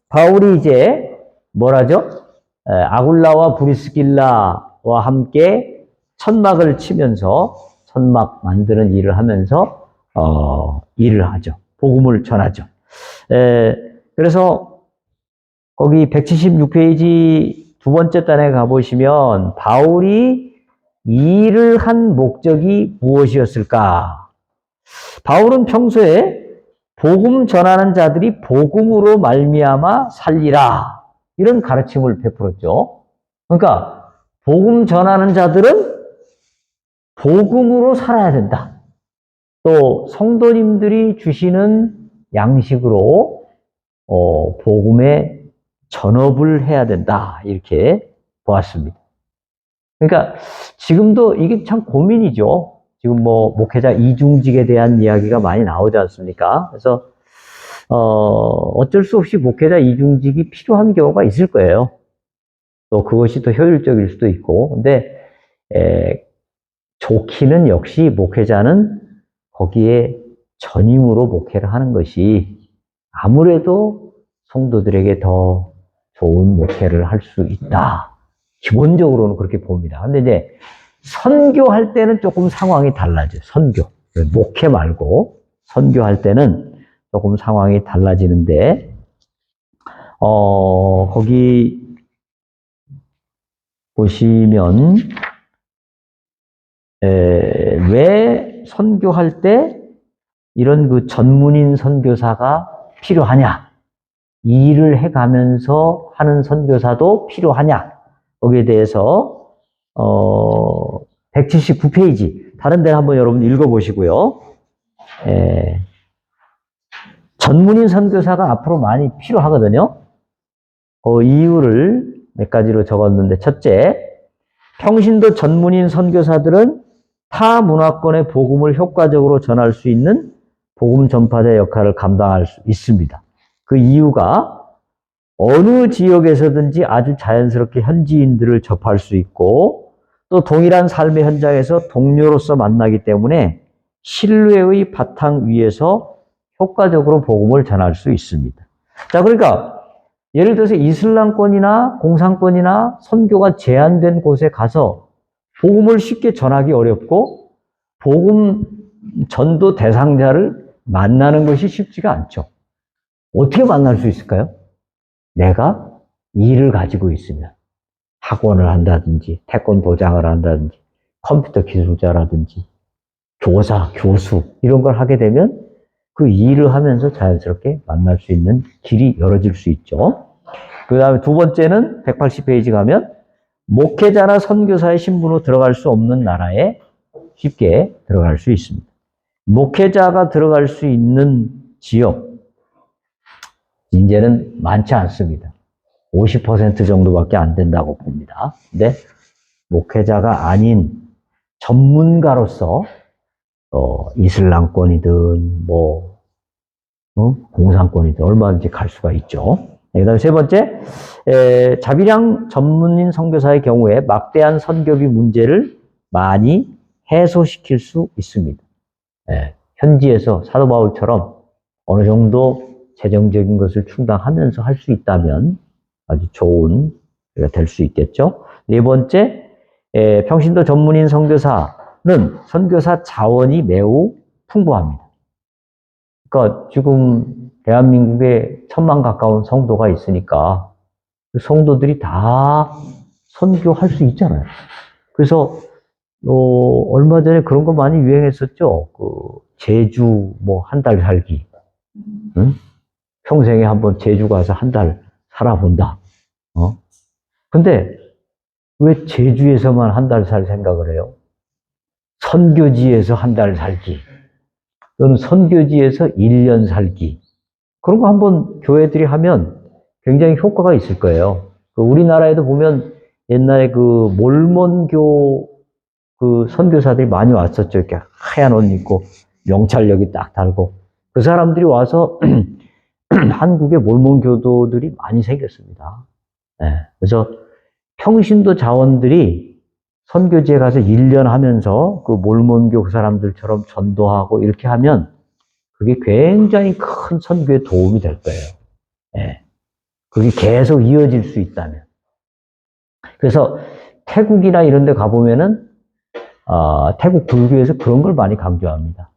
바울이 이제 뭐라죠? 아굴라와 브리스길라와 함께 천막을 치면서 천막 만드는 일을 하면서 일을 하죠. 복음을 전하죠. 그래서 거기 176페이지 두 번째 단에 가보시면 바울이 이 일을 한 목적이 무엇이었을까? 바울은 평소에 복음 전하는 자들이 복음으로 말미암아 살리라 이런 가르침을 베풀었죠. 그러니까 복음 전하는 자들은 복음으로 살아야 된다. 또 성도님들이 주시는 양식으로 복음의 전업을 해야 된다 이렇게 보았습니다. 그러니까 지금도 이게 참 고민이죠. 지금 뭐 목회자 이중직에 대한 이야기가 많이 나오지 않습니까? 그래서 어쩔 수 없이 목회자 이중직이 필요한 경우가 있을 거예요. 또 그것이 더 효율적일 수도 있고. 근데 좋기는 역시 목회자는 거기에 전임으로 목회를 하는 것이 아무래도 성도들에게 더 좋은 목회를 할 수 있다. 기본적으로는 그렇게 봅니다. 근데 이제 선교할 때는 조금 상황이 달라져요. 선교. 목회 말고 선교할 때는 조금 상황이 달라지는데 거기 보시면 왜 선교할 때 이런 그 전문인 선교사가 필요하냐? 이 일을 해가면서 하는 선교사도 필요하냐? 거기에 대해서 179페이지 다른 데를 한번 여러분 읽어보시고요. 전문인 선교사가 앞으로 많이 필요하거든요. 이유를 몇 가지로 적었는데 첫째, 평신도 전문인 선교사들은 타 문화권의 복음을 효과적으로 전할 수 있는 복음 전파자 역할을 감당할 수 있습니다. 그 이유가 어느 지역에서든지 아주 자연스럽게 현지인들을 접할 수 있고 또 동일한 삶의 현장에서 동료로서 만나기 때문에 신뢰의 바탕 위에서 효과적으로 복음을 전할 수 있습니다. 자, 그러니까 예를 들어서 이슬람권이나 공산권이나 선교가 제한된 곳에 가서 복음을 쉽게 전하기 어렵고 복음 전도 대상자를 만나는 것이 쉽지가 않죠. 어떻게 만날 수 있을까요? 내가 일을 가지고 있으면 학원을 한다든지 태권도장을 한다든지 컴퓨터 기술자라든지 교사, 교수 이런 걸 하게 되면 그 일을 하면서 자연스럽게 만날 수 있는 길이 열어질 수 있죠. 그 다음에 두 번째는 180페이지 가면 목회자나 선교사의 신분으로 들어갈 수 없는 나라에 쉽게 들어갈 수 있습니다. 목회자가 들어갈 수 있는 지역 이제는 많지 않습니다. 50% 정도밖에 안 된다고 봅니다. 근데 목회자가 아닌 전문가로서 이슬람권이든 공산권이든 얼마든지 갈 수가 있죠. 그 다음에 세 번째, 자비량 전문인 선교사의 경우에 막대한 선교비 문제를 많이 해소시킬 수 있습니다. 현지에서 사도 바울처럼 어느 정도 재정적인 것을 충당하면서 할 수 있다면 아주 좋은 될 수 있겠죠. 네 번째, 평신도 전문인 선교사는 선교사 자원이 매우 풍부합니다. 그러니까 지금 대한민국에 1000만 가까운 성도가 있으니까 그 성도들이 다 선교할 수 있잖아요. 그래서 얼마 전에 그런 거 많이 유행했었죠. 제주 한 달 살기. 응? 평생에 한번 제주 가서 한 달 살아본다. 근데 왜 제주에서만 한 달 살 생각을 해요? 선교지에서 한 달 살기. 또는 선교지에서 1년 살기. 그런 거 한번 교회들이 하면 굉장히 효과가 있을 거예요. 우리나라에도 보면 옛날에 몰몬교 선교사들이 많이 왔었죠. 이렇게 하얀 옷 입고 명찰력이 딱 달고. 그 사람들이 와서 한국에 몰몬교도들이 많이 생겼습니다. 그래서 평신도 자원들이 선교지에 가서 1년 하면서 몰몬교 그 사람들처럼 전도하고 이렇게 하면 그게 굉장히 큰 선교에 도움이 될 거예요. 그게 계속 이어질 수 있다면. 그래서 태국이나 이런 데 가보면은, 태국 불교에서 그런 걸 많이 강조합니다.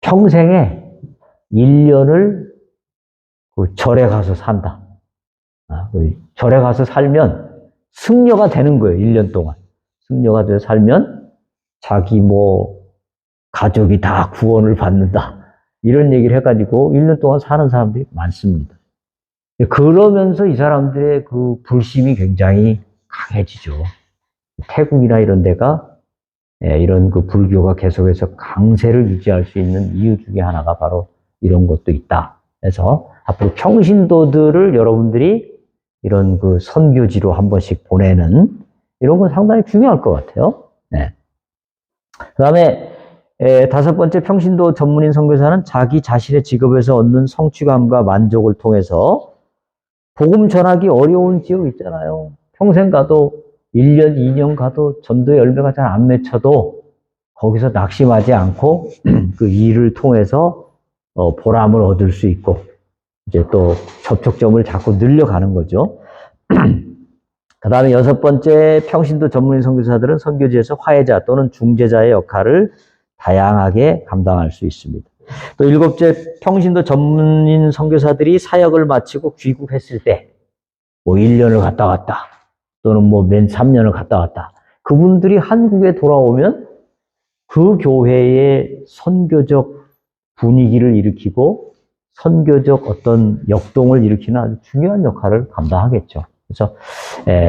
평생에 1년을 그 절에 가서 산다. 그 절에 가서 살면 승려가 되는 거예요, 1년 동안. 승려가 돼서 살면 자기 뭐 가족이 다 구원을 받는다. 이런 얘기를 해가지고 1년 동안 사는 사람들이 많습니다. 그러면서 이 사람들의 그 불심이 굉장히 강해지죠. 태국이나 이런 데가 이런 그 불교가 계속해서 강세를 유지할 수 있는 이유 중에 하나가 바로 이런 것도 있다. 그래서 앞으로 평신도들을 여러분들이 이런 그 선교지로 한 번씩 보내는 이런 건 상당히 중요할 것 같아요. 네. 그 다음에 5번째 평신도 전문인 선교사는 자기 자신의 직업에서 얻는 성취감과 만족을 통해서 복음 전하기 어려운 지역 있잖아요. 평생 가도 1년, 2년 가도 전도의 열매가 잘 안 맺혀도 거기서 낙심하지 않고 그 일을 통해서 보람을 얻을 수 있고 이제 또 접촉점을 자꾸 늘려가는 거죠. 그 다음에 6번째 평신도 전문인 선교사들은 선교지에서 화해자 또는 중재자의 역할을 다양하게 감당할 수 있습니다. 또 7째 평신도 전문인 선교사들이 사역을 마치고 귀국했을 때 뭐 1년을 갔다 왔다 또는 뭐 맨 3년을 갔다 왔다. 그분들이 한국에 돌아오면 그 교회의 선교적 분위기를 일으키고 선교적 어떤 역동을 일으키는 아주 중요한 역할을 감당하겠죠. 그래서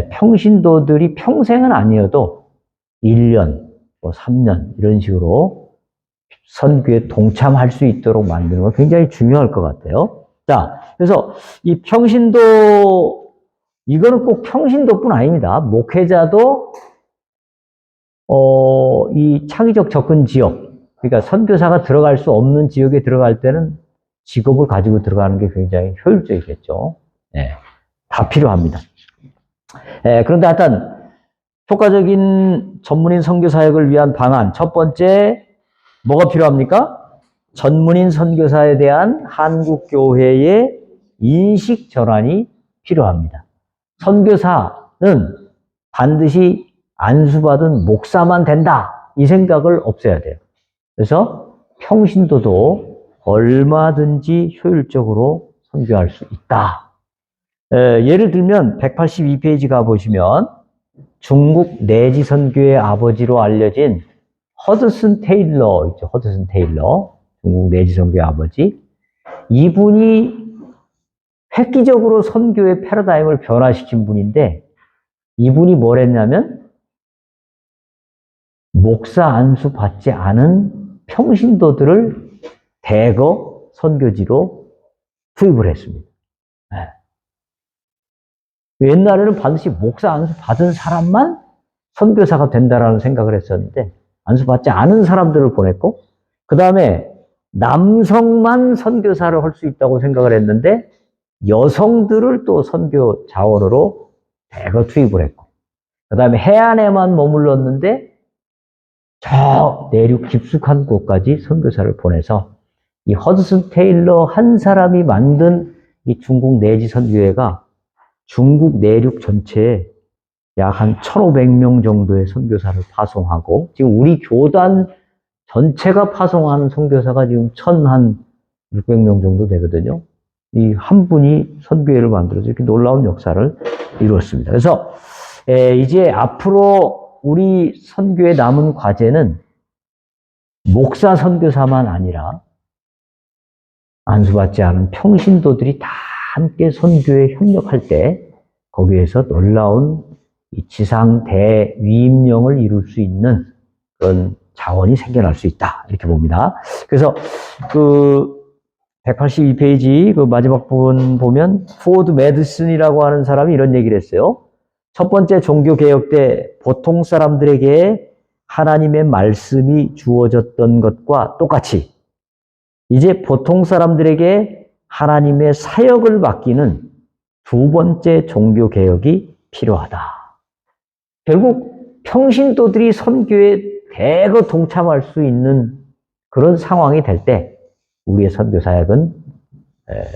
평신도들이 평생은 아니어도 1년, 뭐 3년 이런 식으로 선교에 동참할 수 있도록 만드는 건 굉장히 중요할 것 같아요. 자, 그래서 이 평신도 이거는 꼭 평신도뿐 아닙니다. 목회자도 이 창의적 접근 지역, 그러니까 선교사가 들어갈 수 없는 지역에 들어갈 때는 직업을 가지고 들어가는 게 굉장히 효율적이겠죠. 네, 다 필요합니다. 그런데 하여튼 효과적인 전문인 선교 사역을 위한 방안, 첫 번째 뭐가 필요합니까? 전문인 선교사에 대한 한국 교회의 인식 전환이 필요합니다. 선교사는 반드시 안수받은 목사만 된다. 이 생각을 없애야 돼요. 그래서 평신도도 얼마든지 효율적으로 선교할 수 있다. 예를 들면 182페이지 가보시면 중국 내지 선교의 아버지로 알려진 허드슨 테일러 있죠. 허드슨 테일러. 중국 내지 선교의 아버지. 이분이 획기적으로 선교의 패러다임을 변화시킨 분인데 이분이 뭘 했냐면 목사 안수 받지 않은 평신도들을 대거 선교지로 투입을 했습니다. 옛날에는 반드시 목사 안수 받은 사람만 선교사가 된다라는 생각을 했었는데 안수 받지 않은 사람들을 보냈고 그 다음에 남성만 선교사를 할 수 있다고 생각을 했는데 여성들을 또 선교 자원으로 대거 투입을 했고 그 다음에 해안에만 머물렀는데 저 내륙 깊숙한 곳까지 선교사를 보내서 이 허드슨 테일러 한 사람이 만든 이 중국 내지 선교회가 중국 내륙 전체에 약 한 1,500명 정도의 선교사를 파송하고 지금 우리 교단 전체가 파송하는 선교사가 지금 1,600명 정도 되거든요. 이 한 분이 선교회를 만들어서 이렇게 놀라운 역사를 이루었습니다. 그래서 이제 앞으로 우리 선교에 남은 과제는 목사 선교사만 아니라 안수받지 않은 평신도들이 다 함께 선교에 협력할 때 거기에서 놀라운 이 지상 대위임령을 이룰 수 있는 그런 자원이 생겨날 수 있다. 이렇게 봅니다. 그래서 그 182페이지 그 마지막 부분 보면 포드 매드슨이라고 하는 사람이 이런 얘기를 했어요. 첫 번째 종교개혁 때 보통 사람들에게 하나님의 말씀이 주어졌던 것과 똑같이 이제 보통 사람들에게 하나님의 사역을 맡기는 두 번째 종교개혁이 필요하다. 결국 평신도들이 선교에 대거 동참할 수 있는 그런 상황이 될 때 우리의 선교 사역은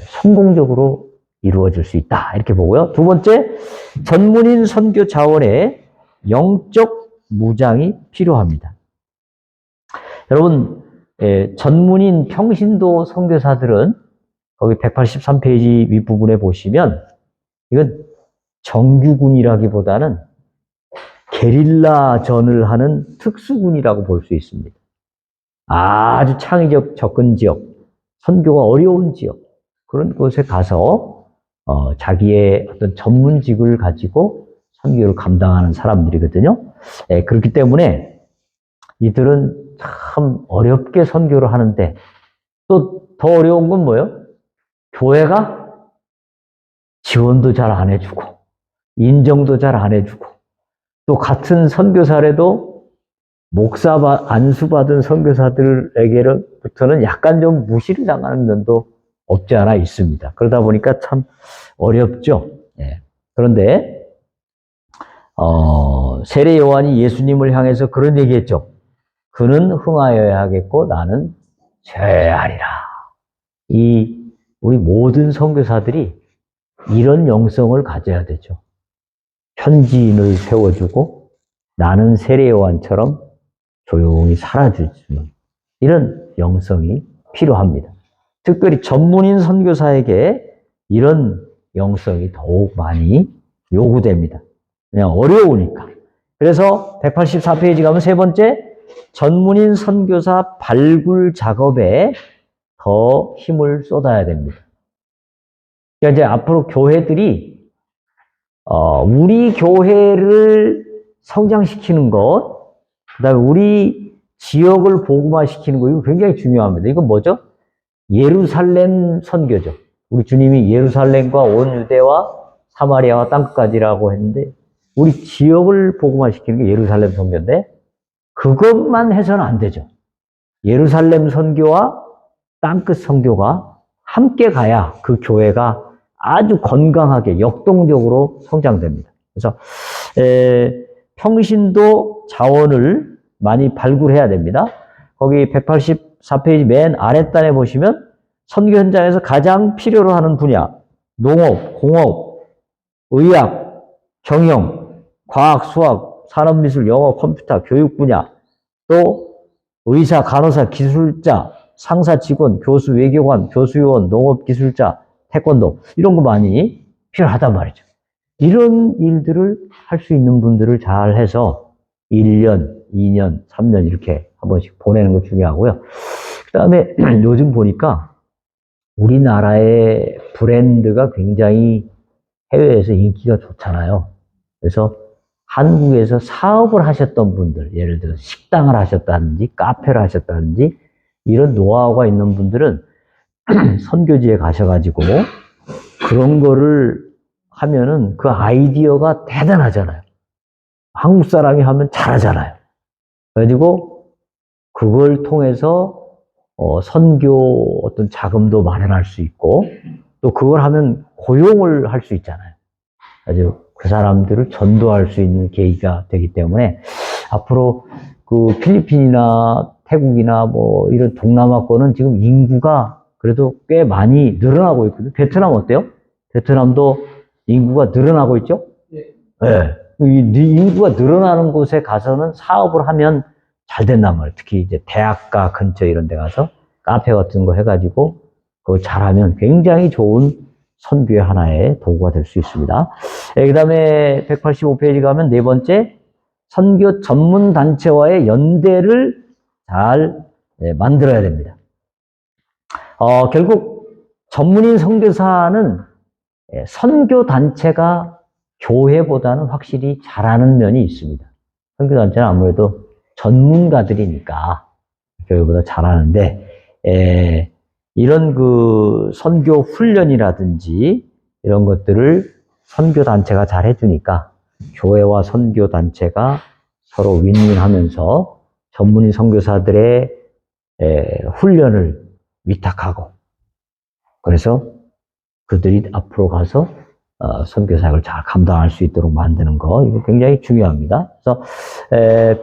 성공적으로 이루어질 수 있다. 이렇게 보고요. 두 번째, 전문인 선교 자원의 영적 무장이 필요합니다. 여러분, 전문인 평신도 선교사들은 거기 183페이지 윗부분에 보시면 이건 정규군이라기보다는 게릴라전을 하는 특수군이라고 볼 수 있습니다. 아주 창의적 접근 지역, 선교가 어려운 지역, 그런 곳에 가서 자기의 어떤 전문직을 가지고 선교를 감당하는 사람들이거든요. 그렇기 때문에 이들은 참 어렵게 선교를 하는데 또 더 어려운 건 뭐예요? 교회가 지원도 잘 안 해주고 인정도 잘 안 해주고 또 같은 선교사라도 목사 안수받은 선교사들에게부터는 약간 좀 무시를 당하는 면도 없지 않아 있습니다. 그러다 보니까 참 어렵죠. 그런데 세례 요한이 예수님을 향해서 그런 얘기했죠. 그는 흥하여야 하겠고 나는 쇠하리라. 우리 모든 선교사들이 이런 영성을 가져야 되죠. 편지인을 세워주고 나는 세례 요한처럼 조용히 살아주는 이런 영성이 필요합니다. 특별히 전문인 선교사에게 이런 영성이 더욱 많이 요구됩니다. 그냥 어려우니까. 그래서 184페이지 가면 세 번째, 전문인 선교사 발굴 작업에 더 힘을 쏟아야 됩니다. 그러니까 이제 앞으로 교회들이 우리 교회를 성장시키는 것, 그다음에 우리 지역을 복음화시키는 거, 이거 굉장히 중요합니다. 이건 뭐죠? 예루살렘 선교죠. 우리 주님이 예루살렘과 온 유대와 사마리아와 땅끝까지라고 했는데 우리 지역을 복음화시키는 게 예루살렘 선교인데 그것만 해서는 안 되죠. 예루살렘 선교와 땅끝 선교가 함께 가야 그 교회가 아주 건강하게 역동적으로 성장됩니다. 그래서 평신도 자원을 많이 발굴해야 됩니다. 거기 184페이지 맨 아랫단에 보시면 선교 현장에서 가장 필요로 하는 분야, 농업, 공업, 의학, 경영, 과학, 수학, 산업미술, 영어, 컴퓨터, 교육 분야, 또 의사, 간호사, 기술자, 상사, 직원, 교수, 외교관, 교수요원, 농업기술자, 태권도 이런 거 많이 필요하단 말이죠. 이런 일들을 할 수 있는 분들을 잘 해서 1년, 2년, 3년 이렇게 한 번씩 보내는 거 중요하고요. 그 다음에 요즘 보니까 우리나라의 브랜드가 굉장히 해외에서 인기가 좋잖아요. 그래서 한국에서 사업을 하셨던 분들, 예를 들어 식당을 하셨다든지 카페를 하셨다든지 이런 노하우가 있는 분들은 선교지에 가셔가지고 그런 거를 하면은 그 아이디어가 대단하잖아요. 한국 사람이 하면 잘하잖아요. 그래가지고 그걸 통해서 선교 어떤 자금도 마련할 수 있고 또 그걸 하면 고용을 할 수 있잖아요. 아주 그 사람들을 전도할 수 있는 계기가 되기 때문에 앞으로 그 필리핀이나 태국이나 뭐 이런 동남아권은 지금 인구가 그래도 꽤 많이 늘어나고 있거든요. 베트남 어때요? 베트남도 인구가 늘어나고 있죠? 네. 인구가 늘어나는 곳에 가서는 사업을 하면 잘 된단 말이에요. 특히 이제 대학가 근처 이런 데 가서 카페 같은 거 해가지고 그거 잘하면 굉장히 좋은 선교의 하나의 도구가 될 수 있습니다. 그 다음에 185페이지 가면 네 번째, 선교 전문 단체와의 연대를 잘 만들어야 됩니다. 결국 전문인 선교사는 선교 단체가 교회보다는 확실히 잘하는 면이 있습니다. 선교 단체는 아무래도 전문가들이니까 교회보다 잘하는데 이런 그 선교 훈련이라든지 이런 것들을 선교 단체가 잘 해주니까 교회와 선교 단체가 서로 윈윈하면서 전문인 선교사들의 훈련을 위탁하고 그래서 그들이 앞으로 가서 선교 사역을 잘 감당할 수 있도록 만드는 거 이거 굉장히 중요합니다. 그래서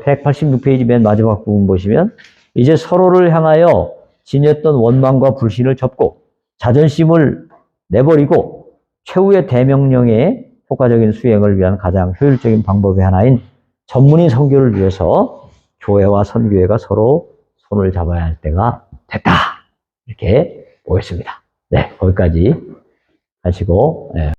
186페이지 맨 마지막 부분 보시면 이제 서로를 향하여 지녔던 원망과 불신을 접고 자존심을 내버리고 최후의 대명령의 효과적인 수행을 위한 가장 효율적인 방법의 하나인 전문인 선교를 위해서 교회와 선교회가 서로 손을 잡아야 할 때가 됐다. 이렇게 보였습니다. 네, 거기까지 하시고, 네.